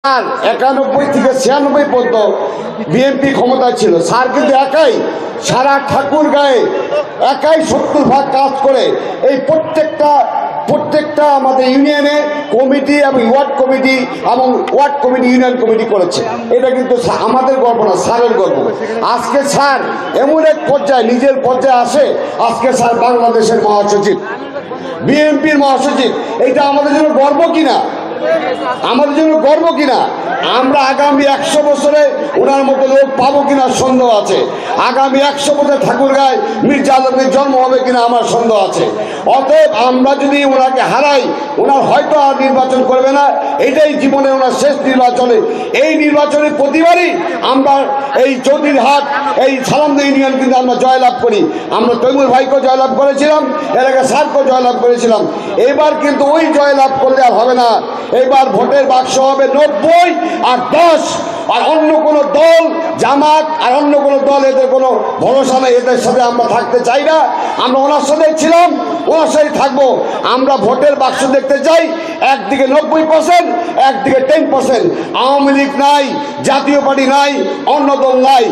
আর 91 থেকে 96 পর্যন্ত বিএনপি ক্ষমতায় ছিল। স্যার কিন্তু একাই সারা ঠাকুরগাঁয়ে একাই 70 ভাগ কাজ করে এই প্রত্যেকটা আমাদের ইউনিয়নে কমিটি এবং ওয়ার্ড কমিটি ইউনিয়ন কমিটি করেছে। এটা কিন্তু আমাদের গর্ব না, স্যারের গর্ব। আজকে স্যার এমন এক পর্যায়ে নিজের পর্যায়ে আসে, আজকে স্যার বাংলাদেশের মহাসচিব, বিএনপির মহাসচিব। এটা আমাদের জন্য গর্ব কিনা? আমাদের জন্য গর্ব কিনা? আমরা আগামী 100 বছরে ওনার মতো লোক পাবো কিনা সন্দেহ আছে। আগামী 100 বছরে ঠাকুরগাঁয় মির্জা আলমের জন্ম হবে কিনা আমার সন্দেহ আছে। অতএব আমরা যদি ওনাকে হারাই, ওনার হয়তো আর নির্বাচন করবে না, এটাই জীবনে ওনার শেষ নির্বাচনে। এই নির্বাচনের প্রতিবারই আমরা এই চৌধুরীহাট, এই সালামদী ইউনিয়ন কিন্তু আমরা জয়লাভ করি। আমরা তৈমুর ভাইকেও জয়লাভ করেছিলাম, এর আগে স্যারকেও জয়লাভ করেছিলাম। এবার কিন্তু ওই জয়লাভ করলে আর হবে না। এবার ভোটের বাক্স হবে 90 আর 10। আর অন্য কোনো দল, জামাত আর অন্য কোনো দল, এদের কোনো ভরসা নেই। এদের সাথে আমরা থাকতে চাই না। আমরা ওনার সাথে ছিলাম, ওনার সাথে থাকবো। আমরা ভোটের বাক্স দেখতে চাই, একদিকে 90%, একদিকে 10%। আওয়ামী লীগ নাই, জাতীয় পার্টি নাই, অন্য দল নাই।